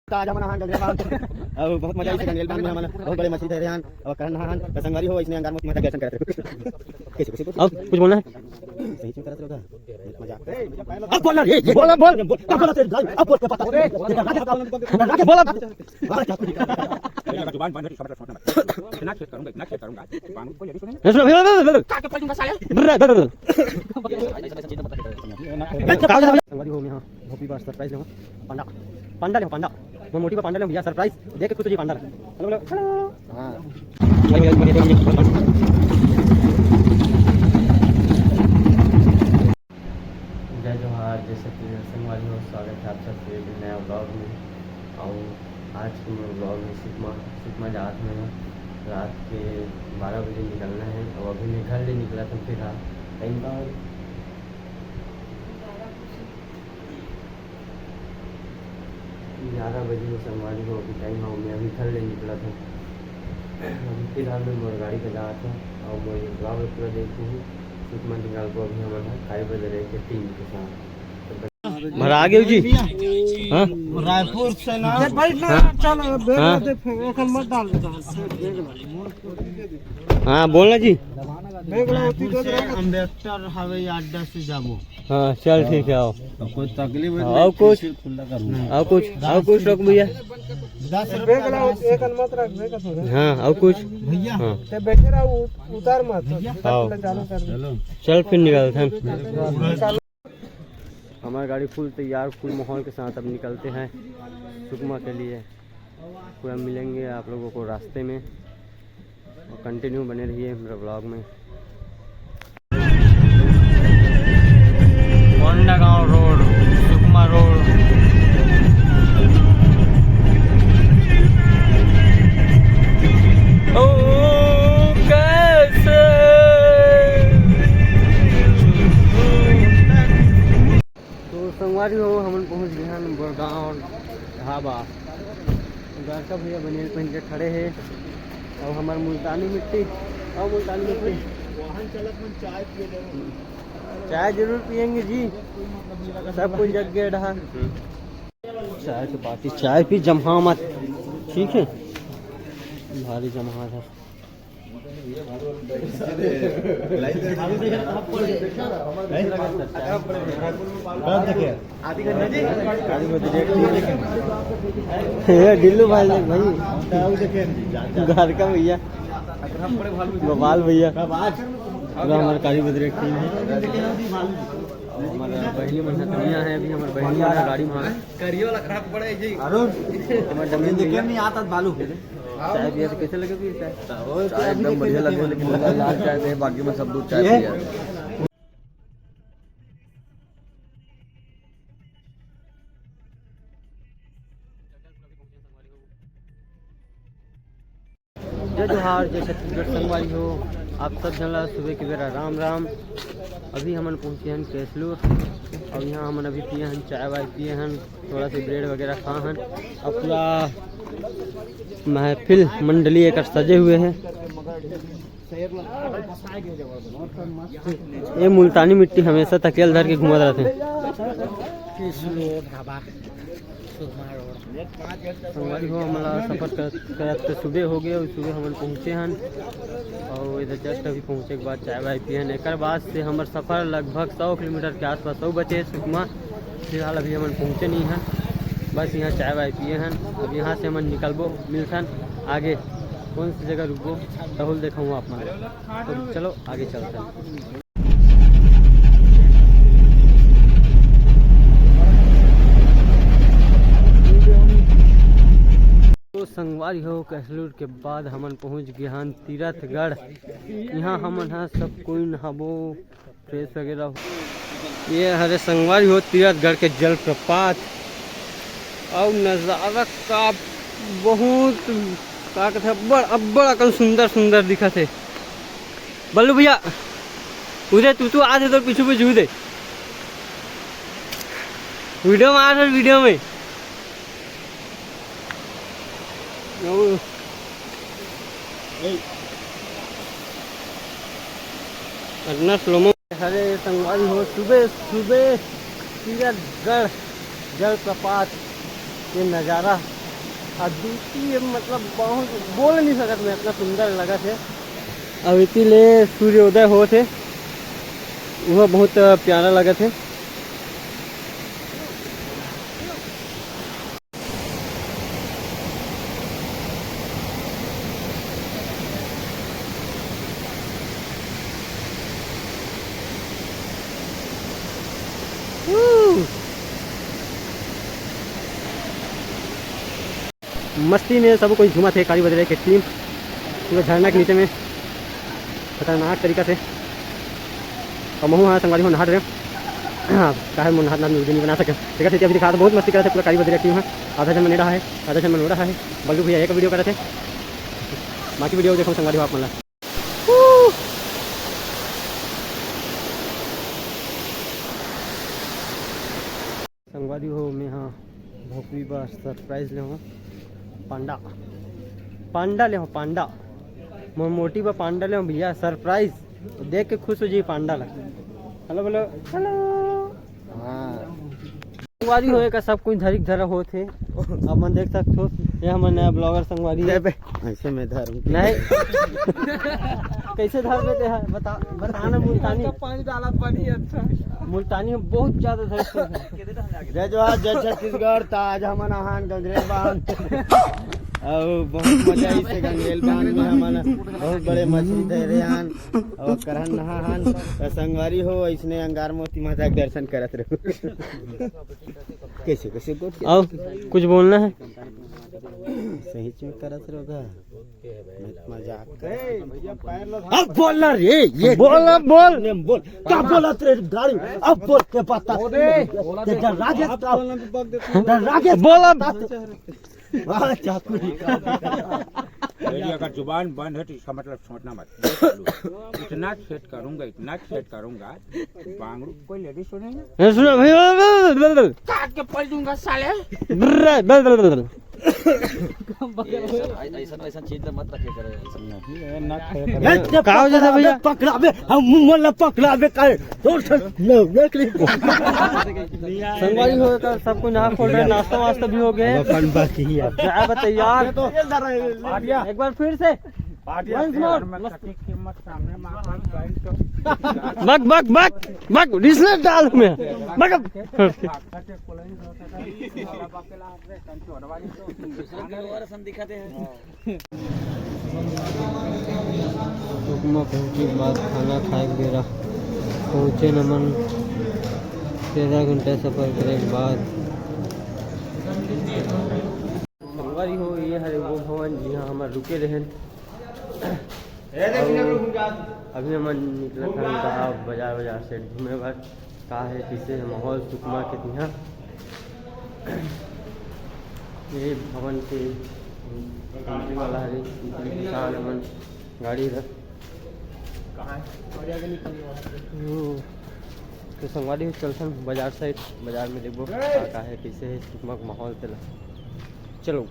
ताजा मना हां गंगेल बांध और बहुत मजा आई गंगेल बांध में हमारा बहुत बड़े मछली थे यहाँ और करण हां संगवारी हो इसने अंगार में दर्शन करते कैसे अब कुछ बोलना है सही से करते रहो मजा अब बोल ये बोल क्या बोला तेरे भाई अब बोल के पता राके बोला जुबान बंद कर इतना चेक करूंगा पानी को यदि सुने का के पलूंगा साले संगवारी हो यहां भोपी बार सरप्राइज लो पांडा ले पांडा मैं मोटी पे पांडा ले भैया सरप्राइज देख कुछ जी पांडा हेलो हां जय जोहार जैसे कि संगवारी हो स्वागत है आप सबके एक नया व्लॉग में। और आज के व्लॉग में सिकमा जात में रात के 12 बजे निकलना है और अभी मैं घर ले निकला था फिर टाइम का 11 बजे संगवारी को अभी टाइम हो मैं अभी घर ले निकला था। अभी फिलहाल मैं गाड़ी पे जा रहा था और मैं ब्लॉग पूरा देखती हूँ सिकमा निकाल को अभी हमारा 5 बजे रहे थे टीम के साथ भरा आ गए जी। हाँ रायपुर से ना चलो बेग मत डाल हाँ बोलना जी अम्बेडकर हवाई अड्डा से जाबो। हाँ चल ठीक है आओ कोई तकलीफ और कुछ रख भैया 10 रुपए हाँ और कुछ भैया बैठे रहो उतार मत चल फिर निकलते हैं। हमारी गाड़ी फुल तैयार फुल माहौल के साथ अब निकलते हैं सुकमा के लिए। पूरा मिलेंगे आप लोगों को रास्ते में और कंटिन्यू बने रहिए मेरे ब्लॉग में। कोंडागांव रोड सुकमा रोड संगवारी हो हम पहुँच गए हैं बड़गांव ढाबा। घर का भैया बनियान पहन के खड़े हैं और हमारे मुल्तानी मिट्टी वाहन चालक में चाय जरूर पियेंगे जी सब कुछ जग गया रहा चाय की पार्टी चाय पी जमा मत ठीक है भारी जमा है। डिल्लू भाई घर का भैया गोपाल भैया हमारे काली बदरे टीम है। हमारा बहनी बढ़िया है अभी हमारे बहनी वाला गाड़ी में जमीन देखे नहीं आता बालू चाय पिया तो कैसे लगे चाय एकदम बढ़िया लगे लेकिन लाल चाय दे बाकी में सब दूध चाय पिया। जय जोहार जय छत्तीसगढ़ संगवारी हो आप सब जला सुबह के बेरा राम राम। अभी हमन पहुँचे हैं कैसलूर और यहाँ हमन अभी पिए हैं चाय वाय पिए हैं थोड़ा सा ब्रेड वगैरह खा हैं। अपना महफिल मंडली एक सजे हुए हैं। ये मुल्तानी मिट्टी हमेशा तकेल धर के घुमा रहते हैं। संगवारी हो हमारा सफ़र करते सुबह हो गया और सुबह हम पहुँचे हैं और इधर जस्ट अभी पहुँचे के बाद चाय वाय पिए हैं। एक बाद से हमारा सफ़र लगभग 100 किलोमीटर के आसपास 100 बचे सुकमा। फिलहाल अभी हम पहुँचे नहीं हैं बस यहाँ चाय वाय पिए हैं। अब यहाँ से हम निकलबो मिलथन आगे कौन सी जगह रुकबो टहल देखाऊँ आप मैं तो चलो आगे चलते हैं। तो संगवारी हो कैसलूर के बाद हमन पहुँच गए हैं तीरथगढ़। यहाँ हमन है सब कोई नहाबो फ्रेश वगैरह। ये हरे संगवारी हो तीरथगढ़ के जलप्रपात और नज़ारा का बहुत का कहते बड़ा सुंदर दिखा थे। बल्लू भैया उधर तू आज तो पीछे पे झू दे वीडियो में आ रहा वीडियो में स्लोमो। हरे संगवारी हो सुबह तीरथगढ़ जलप्रपात ये नज़ारा अद्वितीय मतलब बहुत बोल नहीं सकत मैं, इतना सुंदर लगा थे। अब इसीले सूर्योदय हो थे, वह बहुत प्यारा लगा थे। मस्ती में सब कोई झूमा थे, काली बदले की टीम पूरे झरना के नीचे में खतरनाक तरीका से। और महू हाँ संगवारी हो नहा रहे हाँ काहे मुँह नहा वीडियो नहीं बना सके, देखा थे अभी दिखा बहुत मस्ती कर रहे थे पूरा काली बदले टीम है। आधा जन में रहा है, आधा जन में रहा है। बल्लू भैया एक वीडियो कर रहे थे, बाकी वीडियो देखो संगवारी हो आप मतलब। संगवारी हो मैं हाँ भोपी बा सरप्राइज ले हो पांडा पांडा ले हो पांडा मोटी बा पांडा ले हो भैया सरप्राइज देख के खुश हो जी पांडा ला। हेलो बोलो हेलो। हाँ संगवारी होए का सब कुछ धरिक धरा हो थे। अब मन देख सकते हो ये हमारे नया ब्लॉगर संगवारी है। ऐसे में धर नहीं कैसे धर देते हैं बताना। मुल्तानी पानी डाला पानी अच्छा मुल्तानी में बहुत ज्यादा धर जय छत्तीसगढ़ ताज हमन आहान गंगरेल बांध और बहुत मजा इसे गंगरेल बांध में हमन बहुत बड़े मछली धरे हन और करहन नहा हन। संगवारी हो इसने अंगार मोती माता के दर्शन करत रहो। कैसे कैसे और कुछ बोलना है सही चीज करत रहोगा मजाक अब बोलना रे ये बोल बोल क्या बोला तेरे गाड़ी अब बोल के पता राजेश बोला चाकू अगर जुबान बंद है तो इसका मतलब छोड़ना मत। इतना छेद करूंगा बांगड़ू कोई लेडी सुनेंगे सुनो भैया काट के पल दूंगा साले। ऐसा चीज मत रखे भैया पकड़ाबे हम मुंह पकड़ाबे करे संगवारी हो का सब कुछ नहा खोल रहे नाश्ता वास्ता भी हो गए क्या बताइए यार एक बार फिर से बक बक बक बक रिसलेट डाल में बक के बाद खाना खाए बेरा पहुँचे नमन 13 घंटे सफर करे के बाद संगवारी हो ये है वो भवन जी हाँ हमारे रुके रहे। अभी हम निकला था बाजार से घूमे भर का है किसे माहौल सुकमा के यहाँ ये भवन के कंपनी वाला है किसान अमन गाड़ी है तो संगवारी चलसन बाजार साइड बाजार में देखो का है कैसे है सुकमा का माहौल चलो।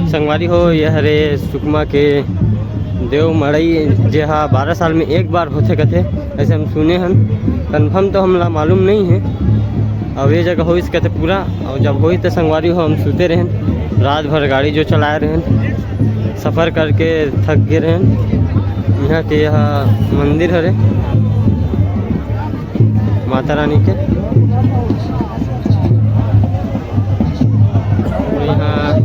संगवारी हो यह हरे सुकमा के देव मड़ई जे हाँ 12 साल में एक बार होते कथे ऐसे हम सुने हैं। कन्फर्म तो हमला मालूम नहीं है। अब ये जगह हो इस कहते पूरा और जब हो तो संगवारी हो हम सोते रहें रात भर गाड़ी जो चलाए रहें सफ़र करके थक गए रहें। यहाँ के यहाँ मंदिर हरे माता रानी के यहाँ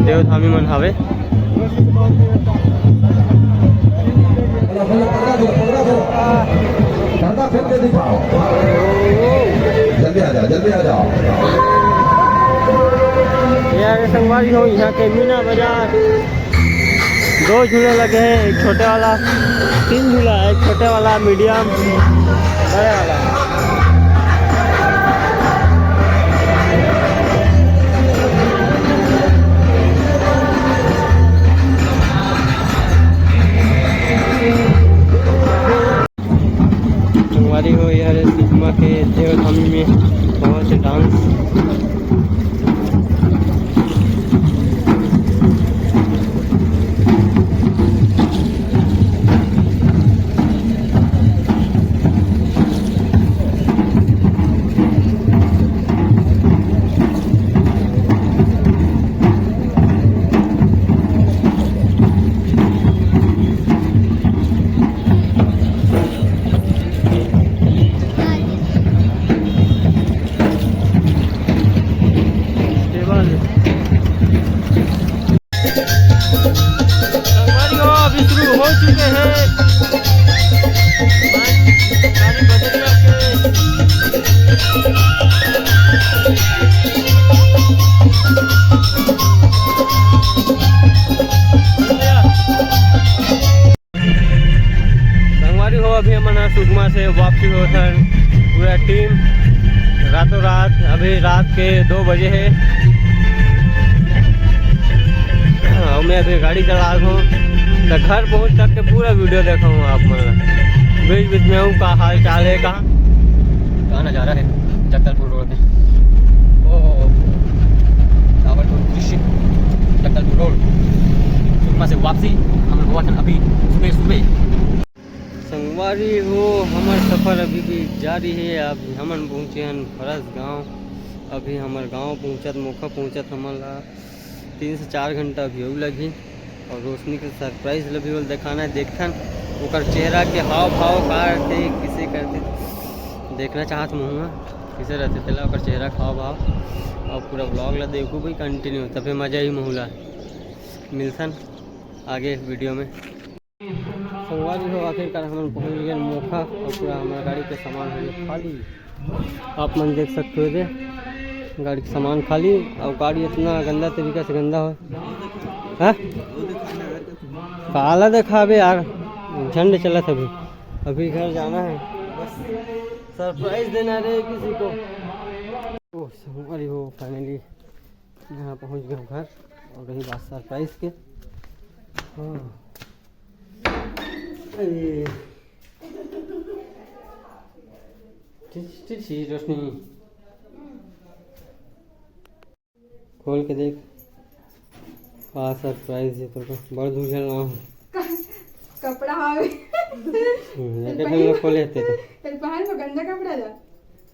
देवधामी मन हवे। जल्दी आ जाओ यार संगवारी हो यहाँ के मीना बाजार 2 झूले लगे हैं, एक छोटे वाला 3 झूला है, एक छोटे वाला मीडियम बड़े वाला। के देवधामी में बहुत से डांस। अभी शुरू हो चुके हैं गाड़ी बदलिया संगवारी हो। अभी हमारा सुकमा से वापसी हो सर पूरा टीम रातों रात। अभी रात के 2 बजे है और मैं अभी गाड़ी चला रहा हूँ। तो घर पहुँच तक के पूरा वीडियो देखा हूँ आप मतलब बीच बीच में हूँ का हाल चाल है कहाँ नज़ारा है जगदलपुर रोड में। ओ रावलपुर दृश्य जगदलपुर रोड सुकमा से वापसी हम लोग अभी सुबह सुबह। संगवारी हो हमार सफ़र अभी भी जारी है। अभी हमन पहुँचे हैं फरस गाँव। अभी हमारे गाँव पहुँचत मोखा पहुँचत हमारा 3 से 4 घंटा अभी हो लगी। और रोशनी के सरप्राइज लभी बोल दिखाना है देखन ओकर चेहरा के हाव भाव का रहते किसे करते देखना चाहत मुँह किसे रहते तेला ओकर चेहरा हाव भाव और पूरा ब्लॉग ला देखो भाई कंटिन्यू तभी मज़ा ही महूला मिलसन आगे वीडियो में। संगवारी हो आखिरकार हम पहुँच गए मोखा और पूरा हमारा गाड़ी के सामान है खाली। आप मन देख सकते हो दे गाड़ी के सामान खाली और गाड़ी इतना गंदा तरीका से गंदा हो हाँ काला दिखावे यार झंड चला था अभी घर जाना है बस सरप्राइज देना रहे किसी को। ओह संगवारी हो फाइनली यहाँ पहुँच गए घर और रही बात सरप्राइज के। रोशनी खोल के देख का सरप्राइज है तो बड़ दूर चलना हूँ कपड़ा आवे खोले थे फिर पहन में गंदा कपड़ा जा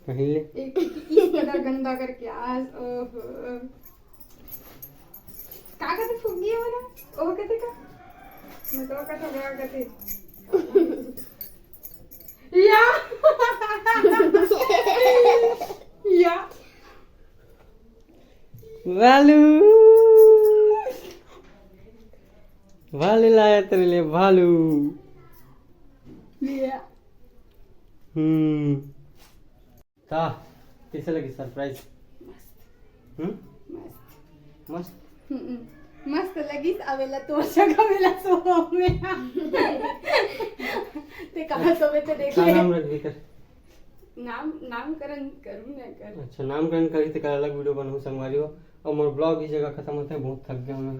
पहले एक इस कलर गंदा करके आज ओहो का कहते फुग्गी है वाला ओह कहते का मैं तो कहता गया कहते या या भालू भालू लाया तेरे लिए भालू। लिया का कैसे लगी सरप्राइज? मस्त मस्त लगी अवेला तो जगह वेला सो में ते कहां सोवे ते देख का ले नाम रख कर नामकरण करूं ना कर। अच्छा नामकरण करी तो कर अलग वीडियो बनू संगवारी हो। और मोर ब्लॉग इस जगह खत्म होता है बहुत थक गया मैं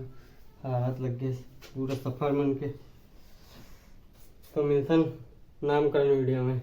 हाथ लग गए पूरा सफर मन के। तो मिलसन नामकरण वीडियो में।